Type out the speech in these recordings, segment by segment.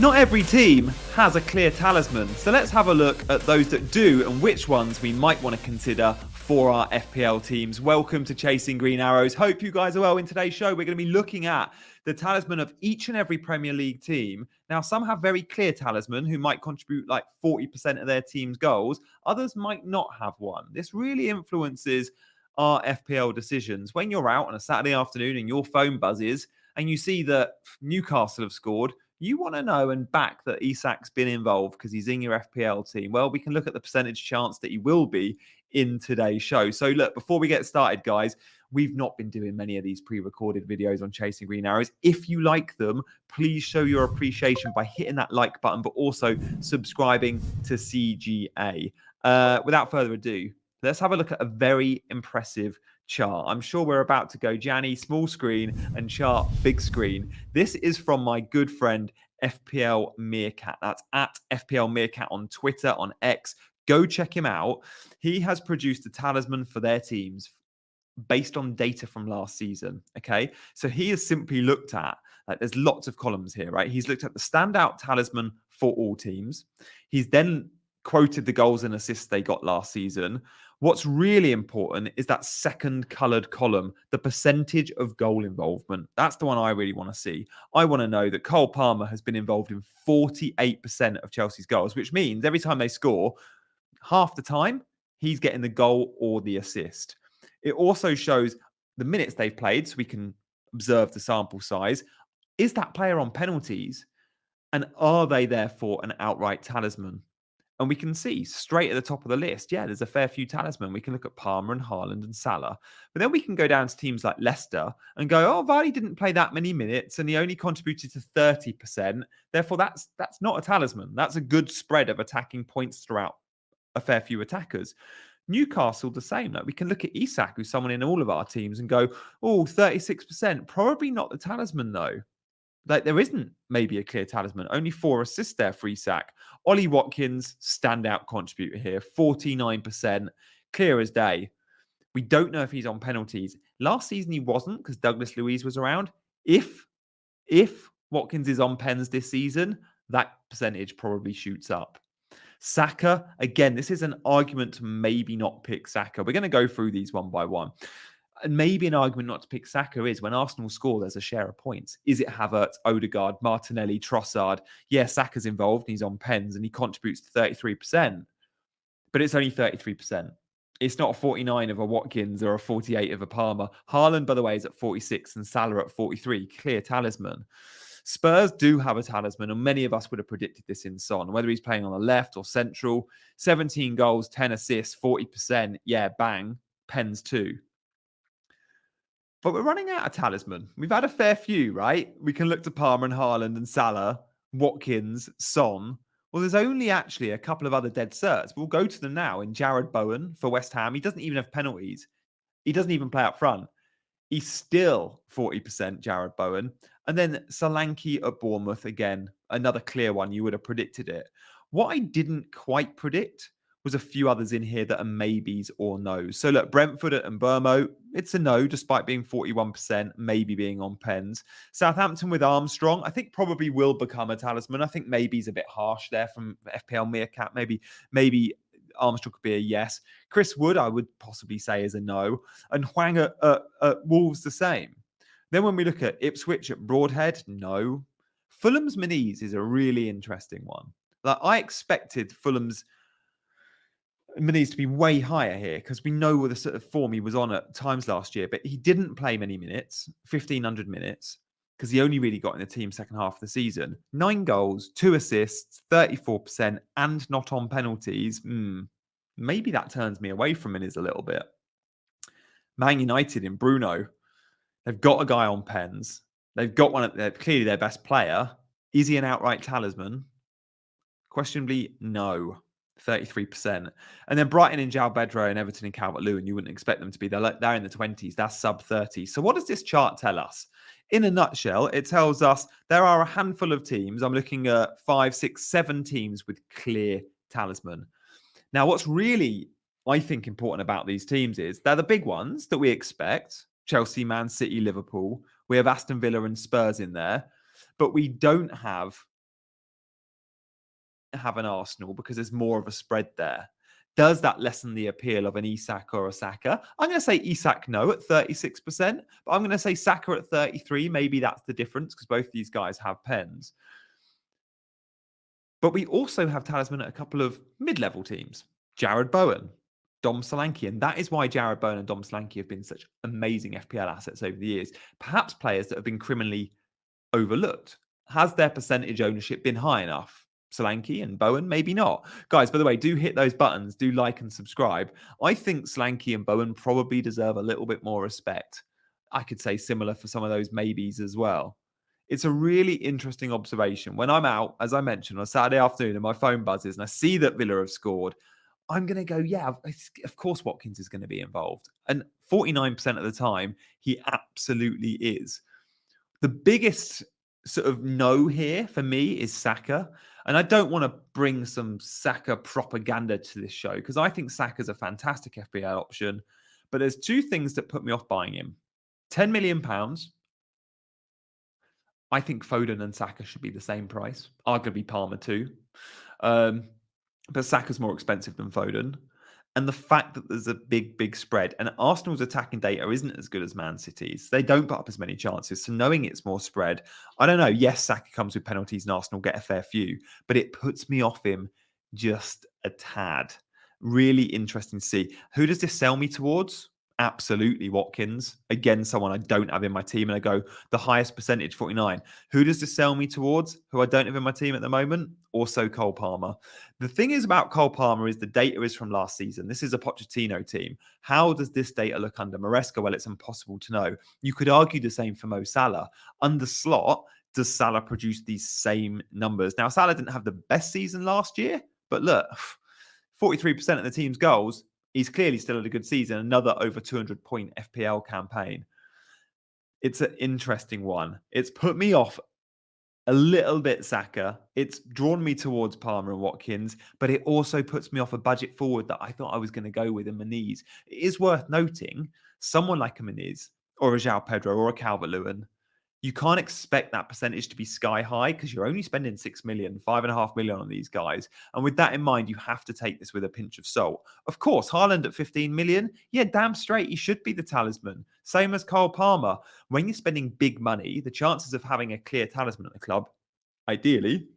Not every team has a clear talisman, so let's have a look at those that do and which ones we might want to consider for our FPL teams. Welcome to Chasing Green Arrows. Hope you guys are well. In today's show, we're going to be looking at the talisman of each and every Premier League team. Now, some have very clear talisman who might contribute like 40% of their team's goals. Others might not have one. This really influences our FPL decisions. When you're out on a Saturday afternoon and your phone buzzes and you see that Newcastle have scored, you want to know and back that Isak's been involved because he's in your FPL team. Well, we can look at the percentage chance that he will be in today's show. So look, before we get started, guys, we've not been doing many of these pre-recorded videos on Chasing Green Arrows. If you like them, please show your appreciation by hitting that like button, but also subscribing to CGA. Without further ado, let's have a look at a very impressive chart. I'm sure we're about to go Janny small screen and chart big screen. This is from my good friend FPL Meerkat. That's at FPL Meerkat on Twitter, on X. Go check him out. He has produced a talisman for their teams based on data from last season. Okay, so he has simply looked at, like, there's lots of columns here, right? He's looked at the standout talisman for all teams. He's then quoted the goals and assists they got last season. What's really important is that second coloured column, the percentage of goal involvement. That's the one I really want to see. I want to know that Cole Palmer has been involved in 48% of Chelsea's goals, which means every time they score, half the time, he's getting the goal or the assist. It also shows the minutes they've played, so we can observe the sample size. Is that player on penalties? And are they therefore an outright talisman? And we can see straight at the top of the list, yeah, there's a fair few talisman. We can look at Palmer and Haaland and Salah. But then we can go down to teams like Leicester and go, oh, Vardy didn't play that many minutes and he only contributed to 30%. Therefore, that's not a talisman. That's a good spread of attacking points throughout a fair few attackers. Newcastle, the same. Like, we can look at Isak, who's someone in all of our teams, and go, oh, 36%. Probably not the talisman, though. Like, there isn't maybe a clear talisman. Only 4 assists there for Isak. Ollie Watkins, standout contributor here, 49%, clear as day. We don't know if he's on penalties. Last season he wasn't because Douglas Luiz was around. If Watkins is on pens this season, that percentage probably shoots up. Saka, again, this is an argument to maybe not pick Saka. We're going to go through these one by one. And maybe an argument not to pick Saka is when Arsenal score, there's a share of points. Is it Havertz, Odegaard, Martinelli, Trossard? Yeah, Saka's involved and he's on pens and he contributes to 33%. But it's only 33%. It's not a 49 of a Watkins or a 48 of a Palmer. Haaland, by the way, is at 46 and Salah at 43. Clear talisman. Spurs do have a talisman, and many of us would have predicted this in Son, whether he's playing on the left or central. 17 goals, 10 assists, 40%. Yeah, bang. Pens too. But we're running out of talisman. We've had a fair few, right? We can look to Palmer and Haaland and Salah, Watkins, Son. Well, there's only actually a couple of other dead certs. We'll go to them now. In Jared Bowen for West Ham, he doesn't even have penalties. He doesn't even play up front. He's still 40%, Jared Bowen. And then Solanke at Bournemouth, again, another clear one. You would have predicted it. What I didn't quite predict was a few others in here that are maybes or no's. So look, Brentford and Burmo, it's a no, despite being 41%, maybe being on pens. Southampton with Armstrong, I think probably will become a talisman. I think maybe's a bit harsh there from FPL Meerkat. Maybe Armstrong could be a yes. Chris Wood, I would possibly say, is a no. And Hwang at Wolves, the same. Then when we look at Ipswich at Broadhead, no. Fulham's Moniz is a really interesting one. Like, I expected Fulham's Moniz to be way higher here because we know the sort of form he was on at times last year, but he didn't play many minutes, 1,500 minutes, because he only really got in the team second half of the season. 9 goals, 2 assists, 34%, and not on penalties. Maybe that turns me away from Moniz a little bit. Man United in Bruno, they've got a guy on pens. They've got one of clearly their best player. Is he an outright talisman? Questionably, no. 33%. And then Brighton and João Pedro and Everton and Calvert-Lewin, you wouldn't expect them to be. They're in the 20s. That's sub 30. So what does this chart tell us? In a nutshell, it tells us there are a handful of teams. I'm looking at 5, 6, 7 teams with clear talisman. Now, what's really, I think, important about these teams is they're the big ones that we expect. Chelsea, Man City, Liverpool. We have Aston Villa and Spurs in there. But we don't have have an Arsenal because there's more of a spread there. Does that lessen the appeal of an Isak or a Saka? I'm going to say Isak no at 36%, but I'm going to say Saka at 33. Maybe that's the difference because both these guys have pens. But we also have Talisman at a couple of mid-level teams. Jared Bowen, Dom Solanke. And that is why Jared Bowen and Dom Solanke have been such amazing FPL assets over the years. Perhaps players that have been criminally overlooked. Has their percentage ownership been high enough? Solanke and Bowen, maybe not. Guys, by the way, do hit those buttons, do like and subscribe. I think Solanke and Bowen probably deserve a little bit more respect. I could say similar for some of those maybes as well. It's a really interesting observation. When I'm out, as I mentioned, on a Saturday afternoon and my phone buzzes and I see that Villa have scored, I'm going to go, yeah, of course Watkins is going to be involved. And 49% of the time, he absolutely is. The biggest sort of no here for me is Saka. And I don't want to bring some Saka propaganda to this show because I think Saka's a fantastic FPL option. But there's two things that put me off buying him. £10 million. I think Foden and Saka should be the same price. Arguably Palmer too. But Saka's more expensive than Foden. And the fact that there's a big spread, and Arsenal's attacking data isn't as good as Man City's. They don't put up as many chances. So knowing it's more spread, I don't know. Yes, Saka comes with penalties and Arsenal get a fair few, but it puts me off him just a tad. Really interesting to see. Who does this sell me towards? Absolutely Watkins. Again, someone I don't have in my team. And I go, the highest percentage, 49. Who does this sell me towards? Who I don't have in my team at the moment? Also Cole Palmer. The thing is about Cole Palmer is the data is from last season. This is a Pochettino team. How does this data look under Maresca? Well, it's impossible to know. You could argue the same for Mo Salah. Under Slot, does Salah produce these same numbers? Now, Salah didn't have the best season last year, but look, 43% of the team's goals, he's clearly still had a good season. Another over 200-point FPL campaign. It's an interesting one. It's put me off a little bit, Saka. It's drawn me towards Palmer and Watkins, but it also puts me off a budget forward that I thought I was going to go with in Muniz. It is worth noting, someone like a Muniz or a João Pedro or a Calvert-Lewin, you can't expect that percentage to be sky high because you're only spending 6 million, 5.5 million on these guys. And with that in mind, you have to take this with a pinch of salt. Of course, Haaland at 15 million, yeah, damn straight, he should be the talisman. Same as Cole Palmer. When you're spending big money, the chances of having a clear talisman at the club, ideally,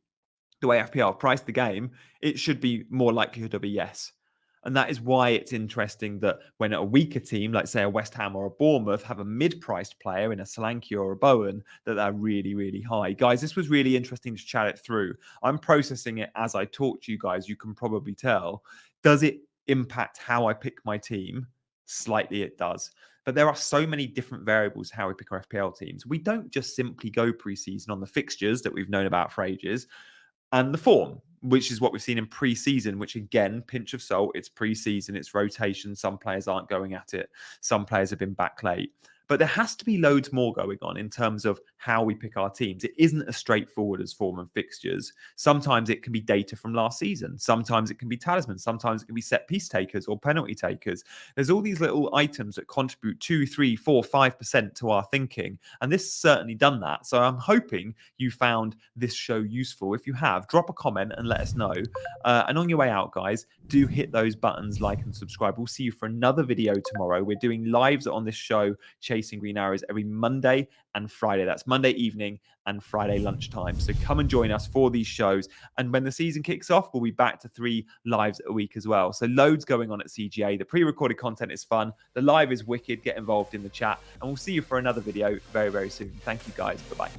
the way FPL priced the game, it should be more likelihood of a yes. And that is why it's interesting that when a weaker team, like say a West Ham or a Bournemouth, have a mid-priced player in a Solanke or a Bowen, that they're really high. Guys, this was really interesting to chat it through. I'm processing it as I talk to you guys. You can probably tell. Does it impact how I pick my team? Slightly it does. But there are so many different variables how we pick our FPL teams. We don't just simply go pre-season on the fixtures that we've known about for ages and the form, which is what we've seen in pre-season, which again, pinch of salt, it's pre-season, it's rotation. Some players aren't going at it. Some players have been back late. But there has to be loads more going on in terms of how we pick our teams. It isn't as straightforward as form and fixtures. Sometimes it can be data from last season. Sometimes it can be talismans. Sometimes it can be set piece takers or penalty takers. There's all these little items that contribute 2, 3, 4, 5% to our thinking. And this has certainly done that. So I'm hoping you found this show useful. If you have, drop a comment and let us know. And on your way out, guys, do hit those buttons, like and subscribe. We'll see you for another video tomorrow. We're doing lives on this show, Chasing Green Arrows, every Monday and Friday. That's Monday evening and Friday lunchtime. So come and join us for these shows. And when the season kicks off, we'll be back to 3 lives a week as well. So loads going on at CGA. The pre-recorded content is fun. The live is wicked. Get involved in the chat. And we'll see you for another video very soon. Thank you, guys. Bye-bye.